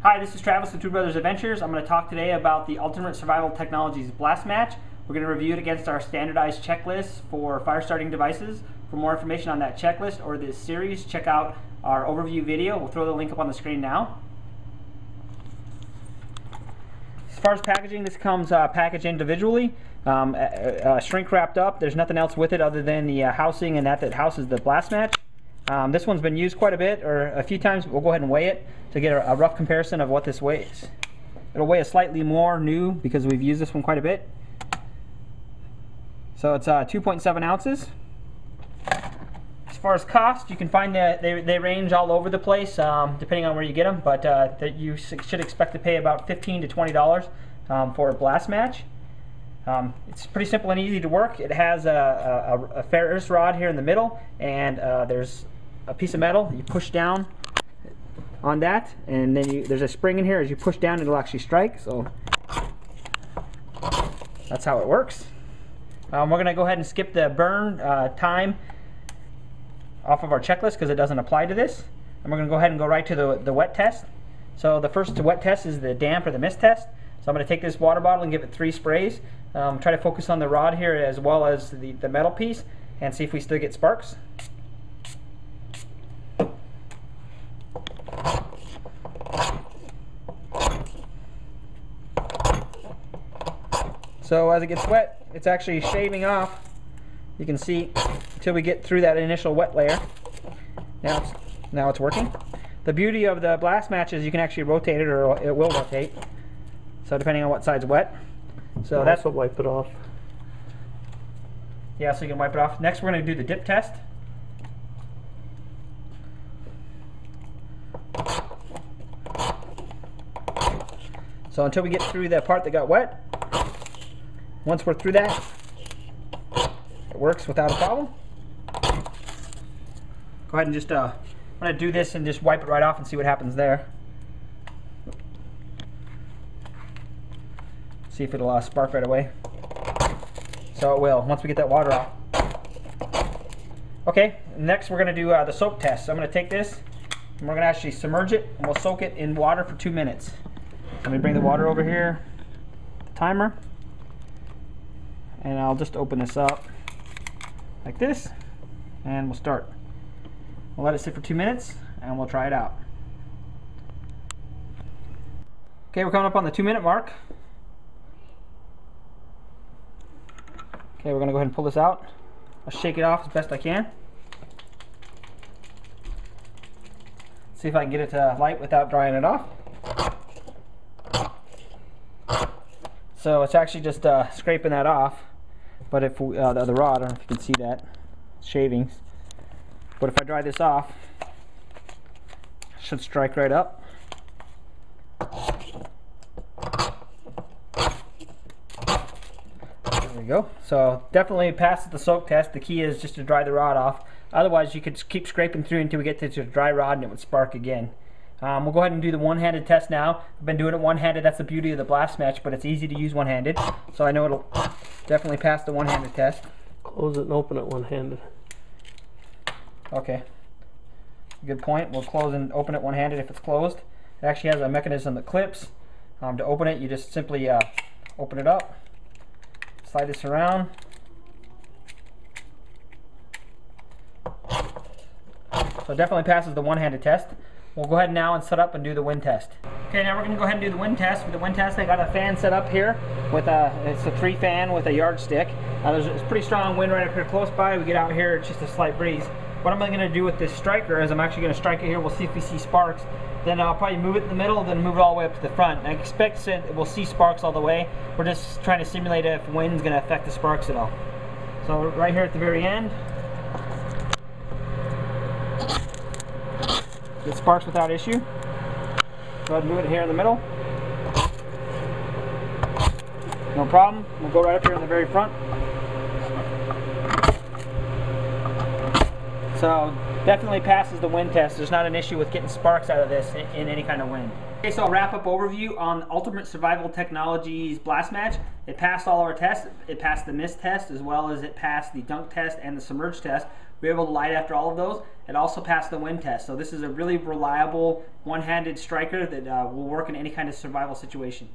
Hi, this is Travis with Two Brothers Adventures. I'm going to talk today about the Ultimate Survival Technologies Blast Match. We're going to review it against our standardized checklist for fire starting devices. For more information on that checklist or this series, check out our overview video. We'll throw the link up on the screen now. As far as packaging, this comes packaged individually, shrink wrapped up. There's nothing else with it other than the housing and that houses the blast match. This one's been used quite a bit, or a few times. We'll go ahead and weigh it to get a rough comparison of what this weighs. It'll weigh a slightly more new because we've used this one quite a bit. So it's 2.7 ounces. As far as cost, you can find that they range all over the place depending on where you get them, but that you should expect to pay about $15 to $20 for a blast match. It's pretty simple and easy to work. It has a ferrous rod here in the middle, and there's a piece of metal. You push down on that, and then there's a spring in here. As you push down, it'll actually strike. So that's how it works. We're going to go ahead and skip the burn time off of our checklist because it doesn't apply to this. And we're going to go ahead and go right to the wet test. So the first wet test is the damp or the mist test. So I'm going to take this water bottle and give it 3 sprays. Try to focus on the rod here as well as the metal piece and see if we still get sparks. So as it gets wet, it's actually shaving off. You can see until we get through that initial wet layer. Now it's working. The beauty of the blast match is you can actually rotate it, or it will rotate. So depending on what side's wet. So that's what wipe it off. Yeah, so you can wipe it off. Next we're going to do the dip test. So until we get through the part that got wet, once we're through that, it works without a problem. Go ahead and just, I'm going to do this and just wipe it right off and see what happens there. See if it'll spark right away. So it will, once we get that water off. Okay, next we're going to do the soak test. So I'm going to take this, and we're going to actually submerge it, and we'll soak it in water for 2 minutes. Let me bring the water over here, the timer, and I'll just open this up like this, and we'll start. We'll let it sit for 2 minutes, and we'll try it out. Okay, we're coming up on the 2-minute mark. Okay, we're going to go ahead and pull this out. I'll shake it off as best I can. See if I can get it to light without drying it off. So it's actually just scraping that off. But if we, the rod, I don't know if you can see that, shavings. But if I dry this off, it should strike right up. There we go. So definitely passes the soak test. The key is just to dry the rod off. Otherwise you could keep scraping through until we get to the dry rod and it would spark again. We'll go ahead and do the one-handed test now. I've been doing it one-handed. That's the beauty of the blast match, but it's easy to use one-handed. So I know it'll definitely pass the one-handed test. Close it and open it one-handed. Okay. Good point. We'll close and open it one-handed if it's closed. It actually has a mechanism that clips. To open it, you just simply open it up. Slide this around. So it definitely passes the one-handed test. We'll go ahead now and set up and do the wind test. Okay, now we're going to go ahead and do the wind test. With the wind test, I got a fan set up here with it's a 3 fan with a yardstick. There's a pretty strong wind right up here close by. We get out here, it's just a slight breeze. What I'm going to do with this striker is I'm actually going to strike it here. We'll see if we see sparks. Then I'll probably move it in the middle, then move it all the way up to the front. And I expect we'll see sparks all the way. We're just trying to simulate if wind's going to affect the sparks at all. So right here at the very end, it sparks without issue. Go ahead and move it here in the middle. No problem. We'll go right up here in the very front. So definitely passes the wind test. There's not an issue with getting sparks out of this in any kind of wind. Okay, so I'll wrap up overview on Ultimate Survival Technologies Blast Match. It passed all our tests. It passed the mist test as well as it passed the dunk test and the submerge test. we were able to light after all of those. It also passed the wind test. So this is a really reliable one-handed striker that will work in any kind of survival situation.